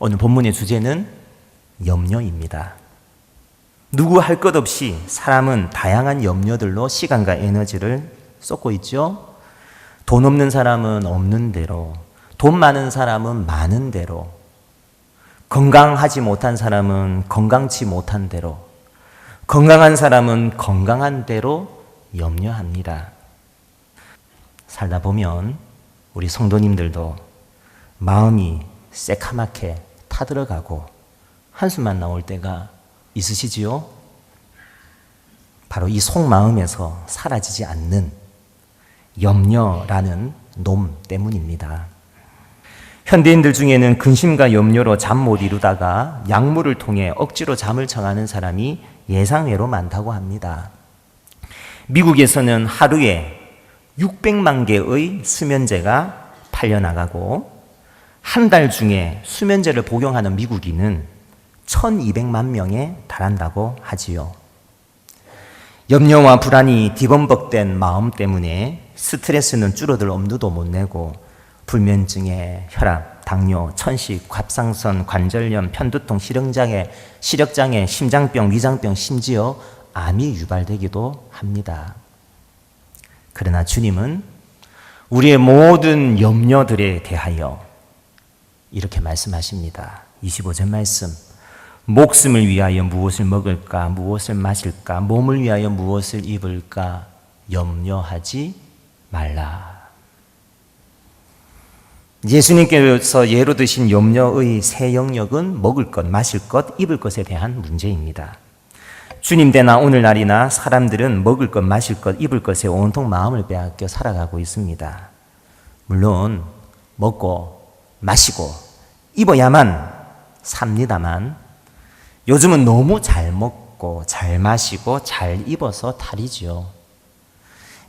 오늘 본문의 주제는 염려입니다. 누구 할 것 없이 사람은 다양한 염려들로 시간과 에너지를 쏟고 있죠. 돈 없는 사람은 없는 대로, 돈 많은 사람은 많은 대로, 건강하지 못한 사람은 건강치 못한 대로, 건강한 사람은 건강한 대로 염려합니다. 살다 보면 우리 성도님들도 마음이 새카맣게 타들어가고 한숨만 나올 때가 있으시지요? 바로 이 속마음에서 사라지지 않는 염려라는 놈 때문입니다. 현대인들 중에는 근심과 염려로 잠 못 이루다가 약물을 통해 억지로 잠을 청하는 사람이 예상외로 많다고 합니다. 미국에서는 하루에 600만 개의 수면제가 팔려나가고 한 달 중에 수면제를 복용하는 미국인은 1200만 명에 달한다고 하지요. 염려와 불안이 뒤범벅된 마음 때문에 스트레스는 줄어들 엄두도 못 내고 불면증에 혈압, 당뇨, 천식, 갑상선, 관절염, 편두통, 시력장애, 심장병, 위장병, 심지어 암이 유발되기도 합니다. 그러나 주님은 우리의 모든 염려들에 대하여 이렇게 말씀하십니다. 25절 말씀. 목숨을 위하여 무엇을 먹을까, 무엇을 마실까, 몸을 위하여 무엇을 입을까 염려하지 말라. 예수님께서 예로 드신 염려의 세 영역은 먹을 것, 마실 것, 입을 것에 대한 문제입니다. 주님 때나 오늘날이나 사람들은 먹을 것, 마실 것, 입을 것에 온통 마음을 빼앗겨 살아가고 있습니다. 물론 먹고 마시고 입어야만 삽니다만 요즘은 너무 잘 먹고 잘 마시고 잘 입어서 탈이지요.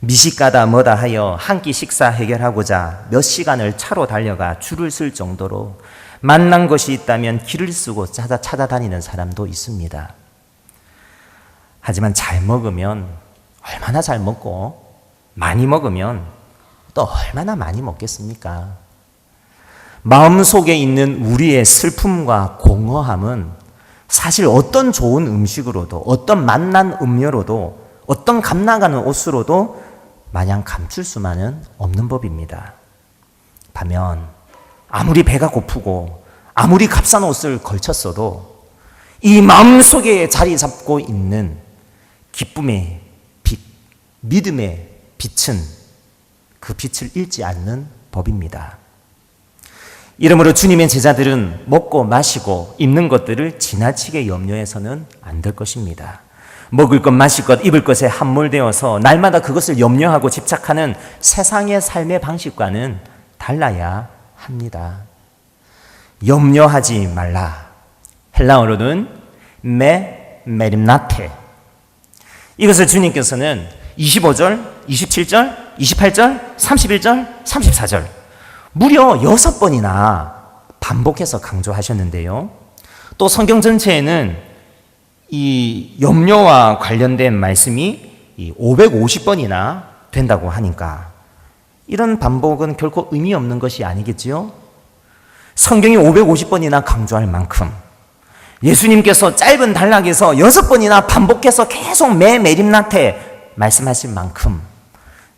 미식가다 뭐다 하여 한 끼 식사 해결하고자 몇 시간을 차로 달려가 줄을 쓸 정도로 만난 것이 있다면 길을 쓰고 찾아다니는 사람도 있습니다. 하지만 잘 먹으면 얼마나 잘 먹고 많이 먹으면 또 얼마나 많이 먹겠습니까? 마음속에 있는 우리의 슬픔과 공허함은 사실 어떤 좋은 음식으로도, 어떤 맛난 음료로도, 어떤 값나가는 옷으로도 마냥 감출 수만은 없는 법입니다. 반면 아무리 배가 고프고 아무리 값싼 옷을 걸쳤어도 이 마음속에 자리 잡고 있는 기쁨의 빛, 믿음의 빛은 그 빛을 잃지 않는 법입니다. 이러므로 주님의 제자들은 먹고 마시고 입는 것들을 지나치게 염려해서는 안 될 것입니다. 먹을 것, 마실 것, 입을 것에 함몰되어서 날마다 그것을 염려하고 집착하는 세상의 삶의 방식과는 달라야 합니다. 염려하지 말라. 헬라어로는 메림나테. 이것을 주님께서는 25절, 27절, 28절, 31절, 34절 무려 6번이나 반복해서 강조하셨는데요. 또 성경 전체에는 이 염려와 관련된 말씀이 550번이나 된다고 하니까 이런 반복은 결코 의미 없는 것이 아니겠지요? 성경이 550번이나 강조할 만큼 예수님께서 짧은 단락에서 6번이나 반복해서 계속 메림나테 말씀하실 만큼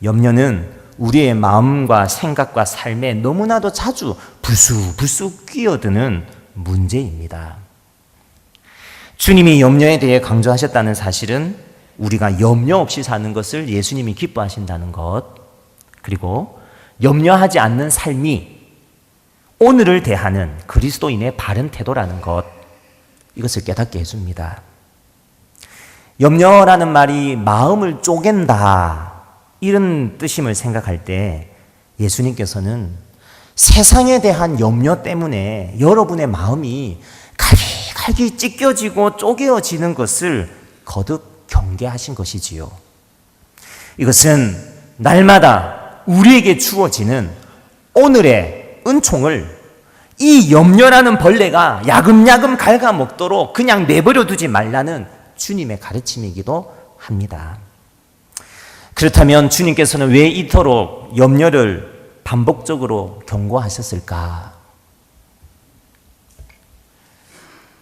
염려는 우리의 마음과 생각과 삶에 너무나도 자주 불쑥불쑥 끼어드는 문제입니다. 주님이 염려에 대해 강조하셨다는 사실은 우리가 염려 없이 사는 것을 예수님이 기뻐하신다는 것, 그리고 염려하지 않는 삶이 오늘을 대하는 그리스도인의 바른 태도라는 것, 이것을 깨닫게 해줍니다. 염려라는 말이 마음을 쪼갠다 이런 뜻임을 생각할 때 예수님께서는 세상에 대한 염려 때문에 여러분의 마음이 갈기갈기 찢겨지고 쪼개어지는 것을 거듭 경계하신 것이지요. 이것은 날마다 우리에게 주어지는 오늘의 은총을 이 염려라는 벌레가 야금야금 갉아먹도록 그냥 내버려 두지 말라는 주님의 가르침이기도 합니다. 그렇다면 주님께서는 왜 이토록 염려를 반복적으로 경고하셨을까?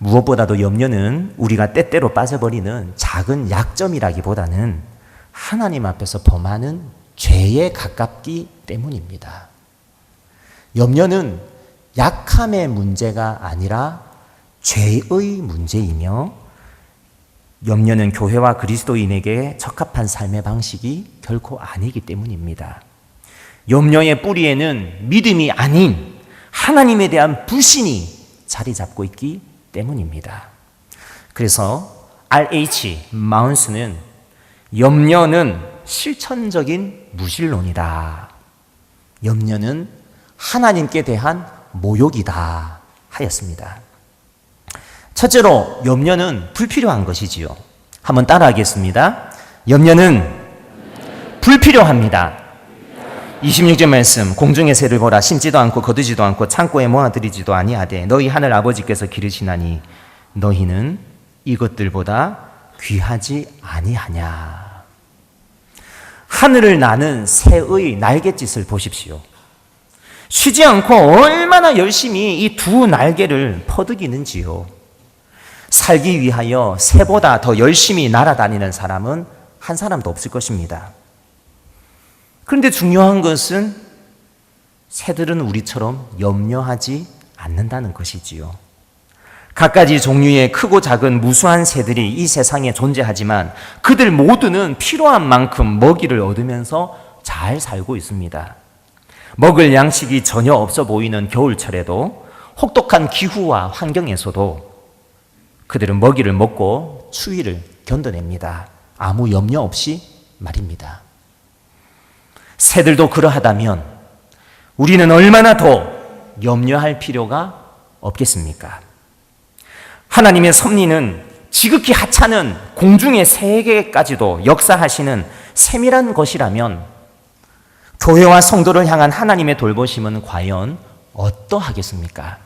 무엇보다도 염려는 우리가 때때로 빠져버리는 작은 약점이라기보다는 하나님 앞에서 범하는 죄에 가깝기 때문입니다. 염려는 약함의 문제가 아니라 죄의 문제이며, 염려는 교회와 그리스도인에게 적합한 삶의 방식이 결코 아니기 때문입니다. 염려의 뿌리에는 믿음이 아닌 하나님에 대한 불신이 자리 잡고 있기 때문입니다. 그래서 R.H. 마운스는 염려는 실천적인 무신론이다, 염려는 하나님께 대한 모욕이다 하였습니다. 첫째로 염려는 불필요한 것이지요. 한번 따라하겠습니다. 염려는 불필요합니다. 26절 말씀, 공중의 새를 보라. 심지도 않고 거두지도 않고 창고에 모아들이지도 아니하되 너희 하늘 아버지께서 기르시나니 너희는 이것들보다 귀하지 아니하냐. 하늘을 나는 새의 날갯짓을 보십시오. 쉬지 않고 얼마나 열심히 이 두 날개를 퍼득이는지요. 살기 위하여 새보다 더 열심히 날아다니는 사람은 한 사람도 없을 것입니다. 그런데 중요한 것은 새들은 우리처럼 염려하지 않는다는 것이지요. 갖가지 종류의 크고 작은 무수한 새들이 이 세상에 존재하지만 그들 모두는 필요한 만큼 먹이를 얻으면서 잘 살고 있습니다. 먹을 양식이 전혀 없어 보이는 겨울철에도, 혹독한 기후와 환경에서도 그들은 먹이를 먹고 추위를 견뎌냅니다. 아무 염려 없이 말입니다. 새들도 그러하다면 우리는 얼마나 더 염려할 필요가 없겠습니까? 하나님의 섭리는 지극히 하찮은 공중의 새에게까지도 역사하시는 세밀한 것이라면 교회와 성도를 향한 하나님의 돌보심은 과연 어떠하겠습니까?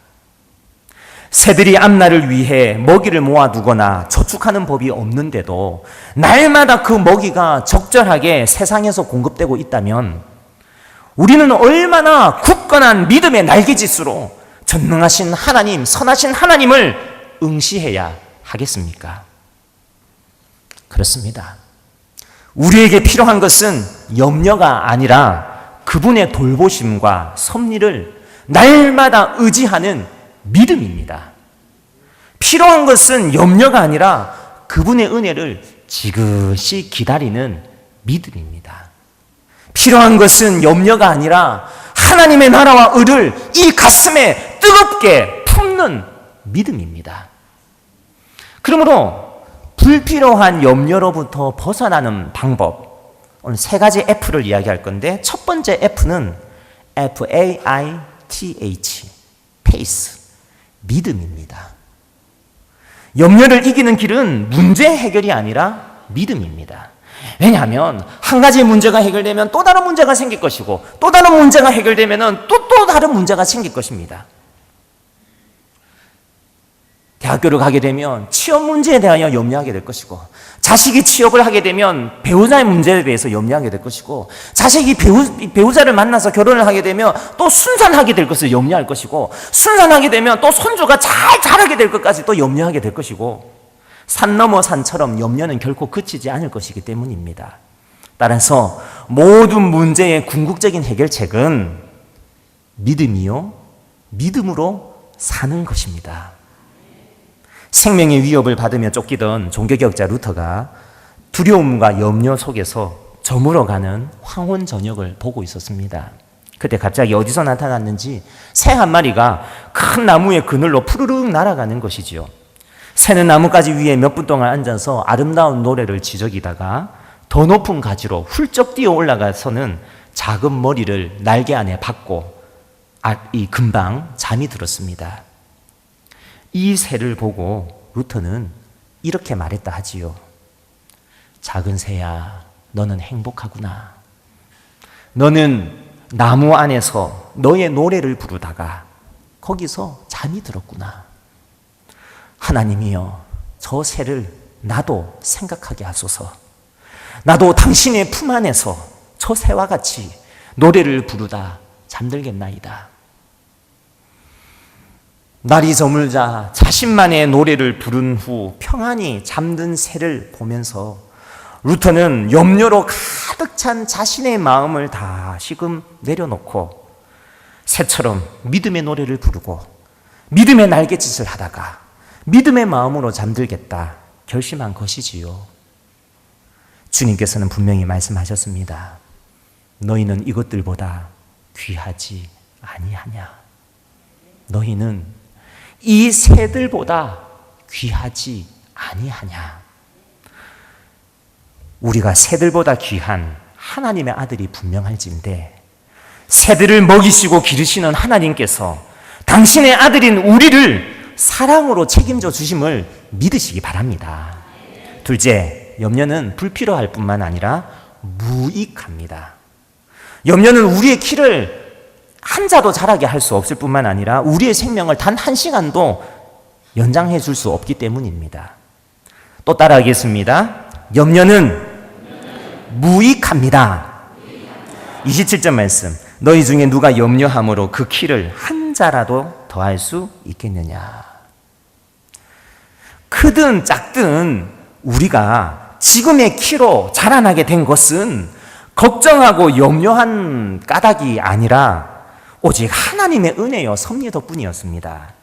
새들이 앞날을 위해 먹이를 모아두거나 저축하는 법이 없는데도 날마다 그 먹이가 적절하게 세상에서 공급되고 있다면 우리는 얼마나 굳건한 믿음의 날개짓으로 전능하신 하나님, 선하신 하나님을 응시해야 하겠습니까? 그렇습니다. 우리에게 필요한 것은 염려가 아니라 그분의 돌보심과 섭리를 날마다 의지하는 믿음입니다. 필요한 것은 염려가 아니라 그분의 은혜를 지그시 기다리는 믿음입니다. 필요한 것은 염려가 아니라 하나님의 나라와 의를 이 가슴에 뜨겁게 품는 믿음입니다. 그러므로 불필요한 염려로부터 벗어나는 방법, 오늘 세 가지 F를 이야기할 건데, 첫 번째 F는 F-A-I-T-H, 페이스, 믿음입니다. 염려를 이기는 길은 문제 해결이 아니라 믿음입니다. 왜냐하면 한 가지 문제가 해결되면 또 다른 문제가 생길 것이고, 또 다른 문제가 해결되면 또 다른 문제가 생길 것입니다. 대학교를 가게 되면 취업 문제에 대하여 염려하게 될 것이고, 자식이 취업을 하게 되면 배우자의 문제에 대해서 염려하게 될 것이고, 자식이 배우자를 만나서 결혼을 하게 되면 또 순산하게 될 것을 염려할 것이고, 순산하게 되면 또 손주가 잘 자라게 될 것까지 또 염려하게 될 것이고, 산 넘어 산처럼 염려는 결코 그치지 않을 것이기 때문입니다. 따라서 모든 문제의 궁극적인 해결책은 믿음이요, 믿음으로 사는 것입니다. 생명의 위협을 받으며 쫓기던 종교개혁자 루터가 두려움과 염려 속에서 저물어가는 황혼 저녁을 보고 있었습니다. 그때 갑자기 어디서 나타났는지 새 한 마리가 큰 나무의 그늘로 푸르륵 날아가는 것이지요. 새는 나뭇가지 위에 몇 분 동안 앉아서 아름다운 노래를 지저귀다가 더 높은 가지로 훌쩍 뛰어 올라가서는 작은 머리를 날개 안에 박고 금방 잠이 들었습니다. 이 새를 보고 루터는 이렇게 말했다 하지요. 작은 새야, 너는 행복하구나. 너는 나무 안에서 너의 노래를 부르다가 거기서 잠이 들었구나. 하나님이여, 저 새를 나도 생각하게 하소서. 나도 당신의 품 안에서 저 새와 같이 노래를 부르다 잠들겠나이다. 날이 저물자 자신만의 노래를 부른 후 평안히 잠든 새를 보면서 루터는 염려로 가득 찬 자신의 마음을 다시금 내려놓고 새처럼 믿음의 노래를 부르고 믿음의 날갯짓을 하다가 믿음의 마음으로 잠들겠다 결심한 것이지요. 주님께서는 분명히 말씀하셨습니다. 너희는 이것들보다 귀하지 아니하냐. 너희는 이 새들보다 귀하지 아니하냐. 우리가 새들보다 귀한 하나님의 아들이 분명할진데 새들을 먹이시고 기르시는 하나님께서 당신의 아들인 우리를 사랑으로 책임져 주심을 믿으시기 바랍니다. 둘째, 염려는 불필요할 뿐만 아니라 무익합니다. 염려는 우리의 키를 한 자도 자라게 할 수 없을 뿐만 아니라 우리의 생명을 단 한 시간도 연장해 줄 수 없기 때문입니다. 또 따라하겠습니다. 염려는 무익합니다. 27절 말씀. 너희 중에 누가 염려함으로 그 키를 한 자라도 더할 수 있겠느냐. 크든 작든 우리가 지금의 키로 자라나게 된 것은 걱정하고 염려한 까닭이 아니라 오직 하나님의 은혜여 섭리 덕분이었습니다.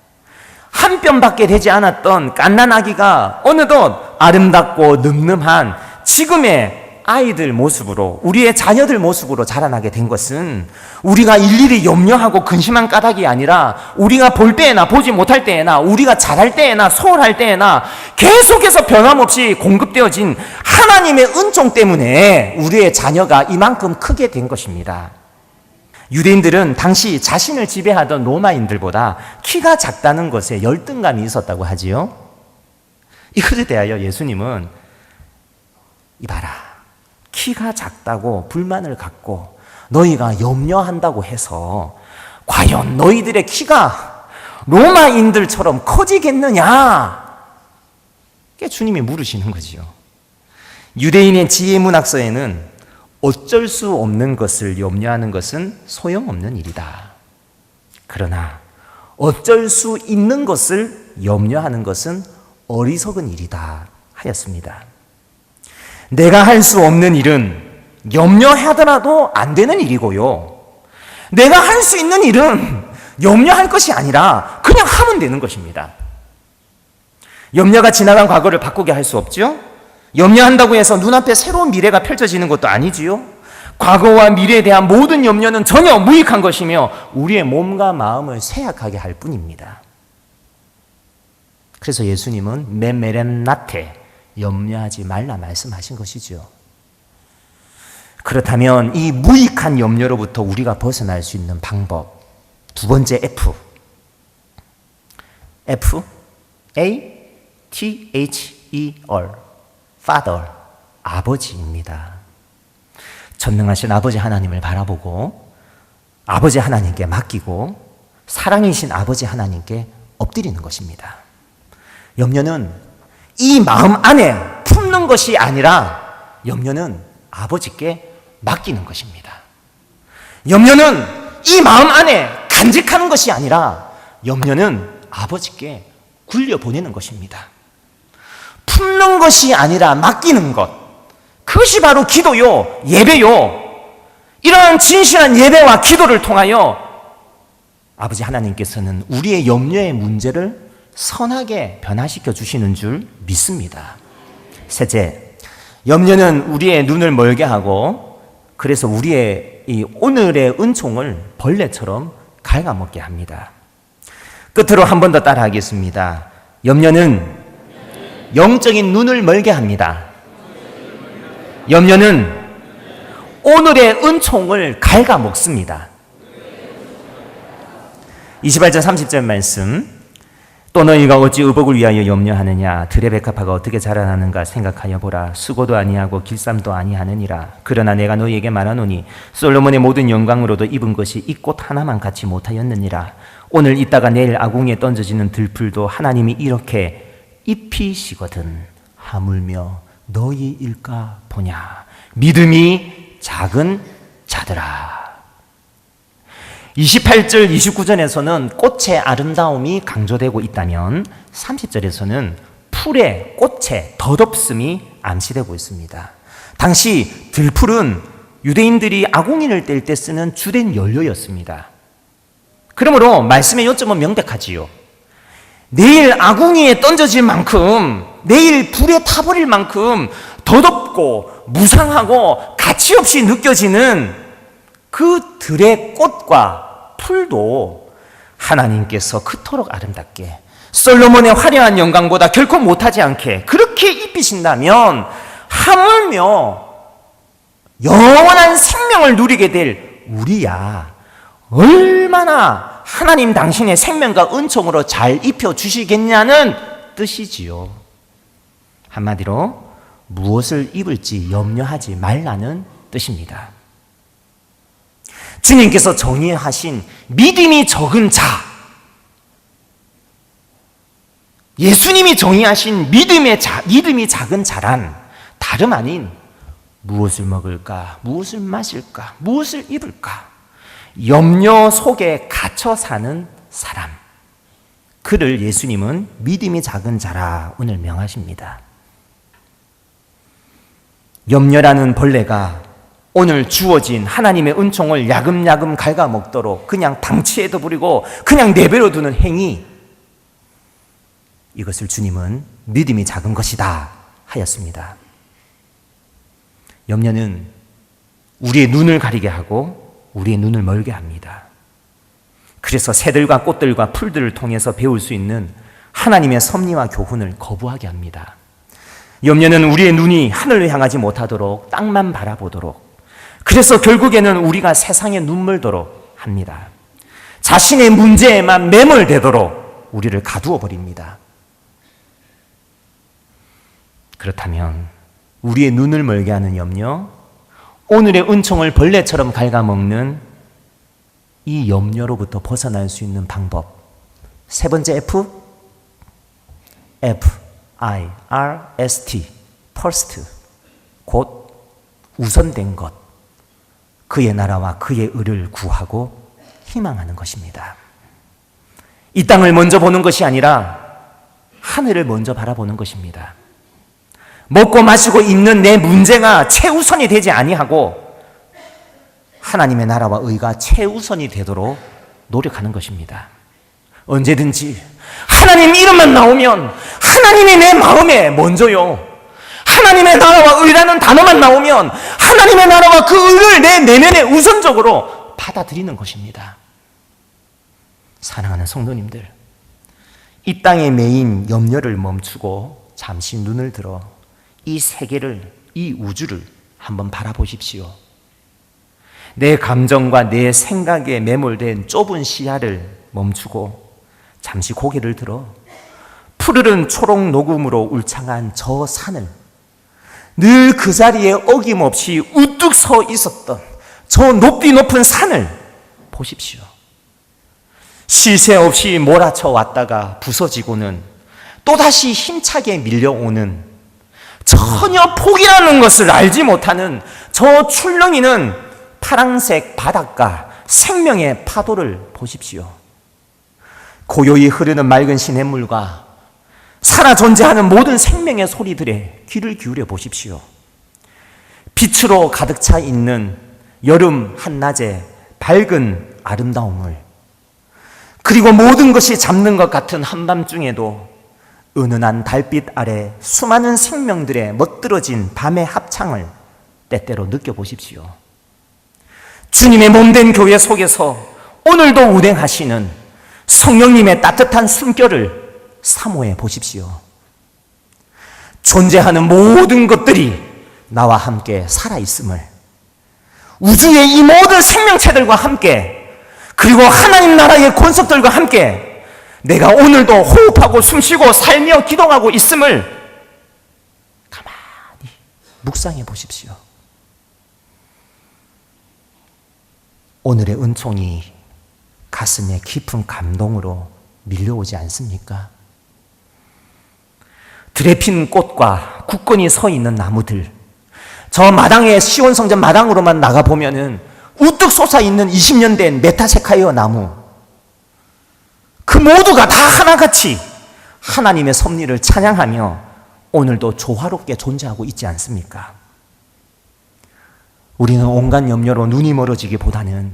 한 뼘밖에 되지 않았던 갓난아기가 어느덧 아름답고 늠름한 지금의 아이들 모습으로, 우리의 자녀들 모습으로 자라나게 된 것은 우리가 일일이 염려하고 근심한 까닭이 아니라 우리가 볼 때에나 보지 못할 때에나 우리가 잘할 때에나 소홀할 때에나 계속해서 변함없이 공급되어진 하나님의 은총 때문에 우리의 자녀가 이만큼 크게 된 것입니다. 유대인들은 당시 자신을 지배하던 로마인들보다 키가 작다는 것에 열등감이 있었다고 하지요. 이것에 대하여 예수님은 이봐라, 키가 작다고 불만을 갖고 너희가 염려한다고 해서 과연 너희들의 키가 로마인들처럼 커지겠느냐? 그게 주님이 물으시는 거지요. 유대인의 지혜문학서에는 어쩔 수 없는 것을 염려하는 것은 소용없는 일이다. 그러나 어쩔 수 있는 것을 염려하는 것은 어리석은 일이다 하였습니다. 내가 할 수 없는 일은 염려하더라도 안 되는 일이고요. 내가 할 수 있는 일은 염려할 것이 아니라 그냥 하면 되는 것입니다. 염려가 지나간 과거를 바꾸게 할 수 없죠. 염려한다고 해서 눈앞에 새로운 미래가 펼쳐지는 것도 아니지요. 과거와 미래에 대한 모든 염려는 전혀 무익한 것이며 우리의 몸과 마음을 쇠약하게 할 뿐입니다. 그래서 예수님은 메메렌나테, 염려하지 말라 말씀하신 것이죠. 그렇다면 이 무익한 염려로부터 우리가 벗어날 수 있는 방법, 두 번째 F, A-T-H-E-R, Father, 아버지입니다. 전능하신 아버지 하나님을 바라보고 아버지 하나님께 맡기고 사랑이신 아버지 하나님께 엎드리는 것입니다. 염려는 이 마음 안에 품는 것이 아니라 염려는 아버지께 맡기는 것입니다. 염려는 이 마음 안에 간직하는 것이 아니라 염려는 아버지께 굴려보내는 것입니다. 품는 것이 아니라 맡기는 것, 그것이 바로 기도요, 예배요. 이러한 진실한 예배와 기도를 통하여 아버지 하나님께서는 우리의 염려의 문제를 선하게 변화시켜 주시는 줄 믿습니다. 셋째, 염려는 우리의 눈을 멀게 하고 그래서 우리의 이 오늘의 은총을 벌레처럼 갉아먹게 합니다. 끝으로 한 번 더 따라하겠습니다. 염려는 영적인 눈을 멀게 합니다. 염려는 오늘의 은총을 갉아먹습니다. 28절 30절 말씀. 또 너희가 어찌 의복을 위하여 염려하느냐? 들의 백합화가 어떻게 자라나는가 생각하여 보라. 수고도 아니하고 길쌈도 아니하느니라. 그러나 내가 너희에게 말하노니 솔로몬의 모든 영광으로도 입은 것이 이 꽃 하나만 갖지 못하였느니라. 오늘 있다가 내일 아궁이에 던져지는 들풀도 하나님이 이렇게 입히시거든 하물며 너희일까 보냐. 믿음이 작은 자들아. 28절, 29절에서는 꽃의 아름다움이 강조되고 있다면 30절에서는 풀의 꽃의 덧없음이 암시되고 있습니다. 당시 들풀은 유대인들이 아궁이를 뗄 때 쓰는 주된 연료였습니다. 그러므로 말씀의 요점은 명백하지요. 내일 아궁이에 던져질 만큼, 내일 불에 타버릴 만큼 덧없고 무상하고 가치없이 느껴지는 그 들의 꽃과 풀도 하나님께서 그토록 아름답게 솔로몬의 화려한 영광보다 결코 못하지 않게 그렇게 입히신다면 하물며 영원한 생명을 누리게 될 우리야 얼마나 하나님 당신의 생명과 은총으로 잘 입혀주시겠냐는 뜻이지요. 한마디로 무엇을 입을지 염려하지 말라는 뜻입니다. 주님께서 정의하신 믿음이 적은 자, 예수님이 정의하신 믿음이 작은 자란 다름 아닌 무엇을 먹을까, 무엇을 마실까, 무엇을 입을까 염려 속에 갇혀 사는 사람, 그를 예수님은 믿음이 작은 자라 오늘 명하십니다. 염려라는 벌레가 오늘 주어진 하나님의 은총을 야금야금 갉아먹도록 그냥 방치해도 부리고 그냥 내버려 두는 행위, 이것을 주님은 믿음이 작은 것이다 하였습니다. 염려는 우리의 눈을 가리게 하고 우리의 눈을 멀게 합니다. 그래서 새들과 꽃들과 풀들을 통해서 배울 수 있는 하나님의 섭리와 교훈을 거부하게 합니다. 염려는 우리의 눈이 하늘을 향하지 못하도록 땅만 바라보도록, 그래서 결국에는 우리가 세상에 눈멀도록 합니다. 자신의 문제에만 매몰되도록 우리를 가두어 버립니다. 그렇다면 우리의 눈을 멀게 하는 염려, 오늘의 은총을 벌레처럼 갉아먹는 이 염려로부터 벗어날 수 있는 방법, 세 번째 F, F-I-R-S-T, first, 곧 우선된 것, 그의 나라와 그의 의를 구하고 희망하는 것입니다. 이 땅을 먼저 보는 것이 아니라 하늘을 먼저 바라보는 것입니다. 먹고 마시고 입는 내 문제가 최우선이 되지 아니하고 하나님의 나라와 의가 최우선이 되도록 노력하는 것입니다. 언제든지 하나님 이름만 나오면 하나님이 내 마음에 먼저요, 하나님의 나라와 의라는 단어만 나오면 하나님의 나라와 그 의를 내 내면에 우선적으로 받아들이는 것입니다. 사랑하는 성도님들, 이 땅에 매인 염려를 멈추고 잠시 눈을 들어 이 세계를, 이 우주를 한번 바라보십시오. 내 감정과 내 생각에 매몰된 좁은 시야를 멈추고 잠시 고개를 들어 푸르른 초록 녹음으로 울창한 저 산을, 늘 그 자리에 어김없이 우뚝 서 있었던 저 높이 높은 산을 보십시오. 쉴 새 없이 몰아쳐 왔다가 부서지고는 또다시 힘차게 밀려오는, 전혀 포기라는 것을 알지 못하는 저 출렁이는 파랑색 바닷가, 생명의 파도를 보십시오. 고요히 흐르는 맑은 시냇물과 살아 존재하는 모든 생명의 소리들에 귀를 기울여 보십시오. 빛으로 가득 차 있는 여름 한낮의 밝은 아름다움을, 그리고 모든 것이 잠든 것 같은 한밤중에도 은은한 달빛 아래 수많은 생명들의 멋들어진 밤의 합창을 때때로 느껴보십시오. 주님의 몸된 교회 속에서 오늘도 운행하시는 성령님의 따뜻한 숨결을 사모해 보십시오. 존재하는 모든 것들이 나와 함께 살아있음을, 우주의 이 모든 생명체들과 함께, 그리고 하나님 나라의 권속들과 함께 내가 오늘도 호흡하고 숨쉬고 살며 기동하고 있음을 가만히 묵상해 보십시오. 오늘의 은총이 가슴에 깊은 감동으로 밀려오지 않습니까? 들에 핀 꽃과 굳건히 서 있는 나무들, 저 마당에 시온성전 마당으로만 나가보면은 우뚝 솟아있는 20년 된 메타세카이어 나무, 그 모두가 다 하나같이 하나님의 섭리를 찬양하며 오늘도 조화롭게 존재하고 있지 않습니까? 우리는 온갖 염려로 눈이 멀어지기보다는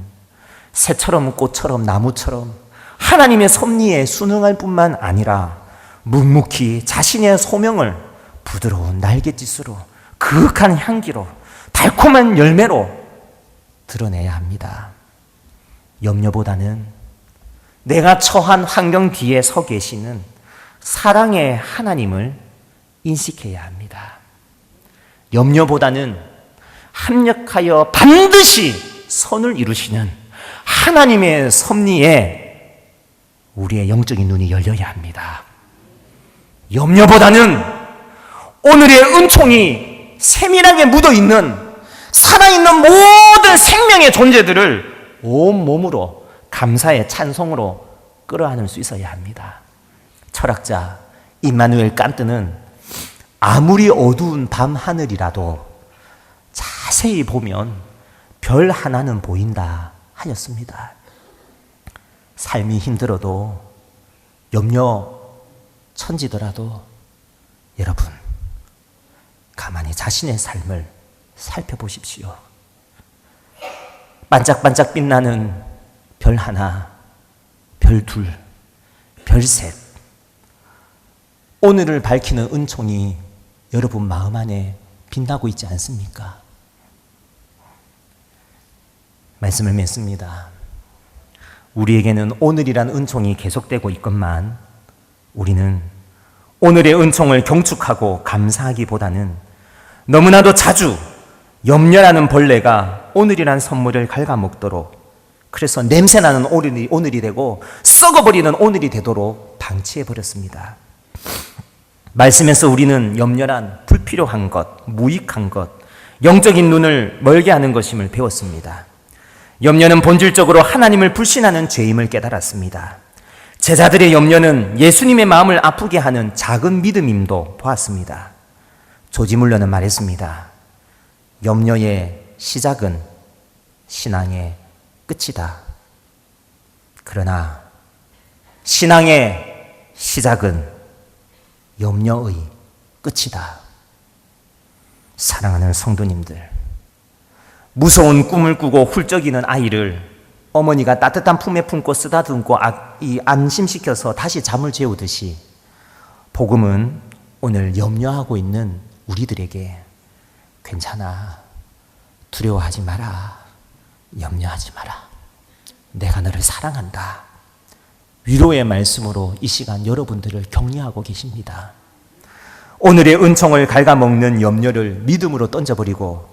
새처럼 꽃처럼 나무처럼 하나님의 섭리에 순응할 뿐만 아니라 묵묵히 자신의 소명을 부드러운 날갯짓으로 그윽한 향기로 달콤한 열매로 드러내야 합니다. 염려보다는 내가 처한 환경 뒤에 서 계시는 사랑의 하나님을 인식해야 합니다. 염려보다는 합력하여 반드시 선을 이루시는 하나님의 섭리에 우리의 영적인 눈이 열려야 합니다. 염려보다는 오늘의 은총이 세밀하게 묻어있는 살아있는 모든 생명의 존재들을 온몸으로 감사의 찬송으로 끌어안을 수 있어야 합니다. 철학자 임마누엘 칸트는 아무리 어두운 밤 하늘이라도 자세히 보면 별 하나는 보인다 하였습니다. 삶이 힘들어도 염려 천지더라도 여러분 가만히 자신의 삶을 살펴보십시오. 반짝반짝 빛나는 별 하나, 별 둘, 별 셋, 오늘을 밝히는 은총이 여러분 마음 안에 빛나고 있지 않습니까? 말씀을 맺습니다. 우리에게는 오늘이란 은총이 계속되고 있건만 우리는 오늘의 은총을 경축하고 감사하기보다는 너무나도 자주 염려라는 벌레가 오늘이란 선물을 갉아먹도록, 그래서 냄새나는 오늘이 되고 썩어버리는 오늘이 되도록 방치해버렸습니다. 말씀에서 우리는 염려란 불필요한 것, 무익한 것, 영적인 눈을 멀게 하는 것임을 배웠습니다. 염려는 본질적으로 하나님을 불신하는 죄임을 깨달았습니다. 제자들의 염려는 예수님의 마음을 아프게 하는 작은 믿음임도 보았습니다. 조지 물러는 말했습니다. 염려의 시작은 신앙의 끝이다. 그러나 신앙의 시작은 염려의 끝이다. 사랑하는 성도님들, 무서운 꿈을 꾸고 훌쩍이는 아이를 어머니가 따뜻한 품에 품고 쓰다듬고 안심시켜서 다시 잠을 재우듯이 복음은 오늘 염려하고 있는 우리들에게 괜찮아, 두려워하지 마라, 염려하지 마라, 내가 너를 사랑한다, 위로의 말씀으로 이 시간 여러분들을 격려하고 계십니다. 오늘의 은총을 갉아먹는 염려를 믿음으로 던져버리고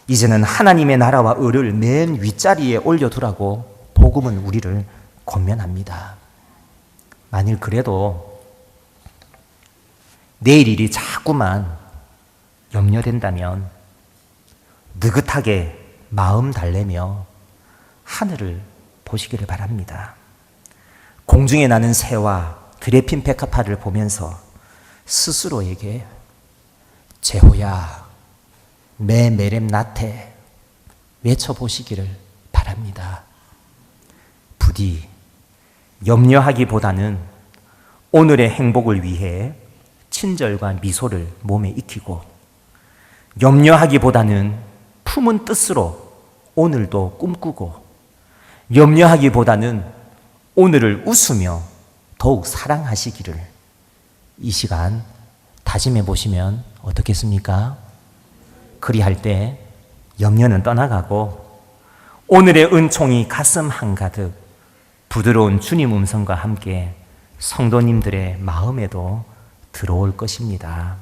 이제는 하나님의 나라와 의를 맨 윗자리에 올려두라고 복음은 우리를 권면합니다. 만일 그래도 내일 일이 자꾸만 염려된다면 느긋하게 마음 달래며 하늘을 보시기를 바랍니다. 공중에 나는 새와 드레핀 백합화를 보면서 스스로에게 제호야 매 메렘 나테 외쳐보시기를 바랍니다. 부디 염려하기보다는 오늘의 행복을 위해 친절과 미소를 몸에 익히고, 염려하기보다는 품은 뜻으로 오늘도 꿈꾸고, 염려하기보다는 오늘을 웃으며 더욱 사랑하시기를 이 시간 다짐해 보시면 어떻겠습니까? 그리할 때 염려는 떠나가고 오늘의 은총이 가슴 한가득 부드러운 주님 음성과 함께 성도님들의 마음에도 들어올 것입니다.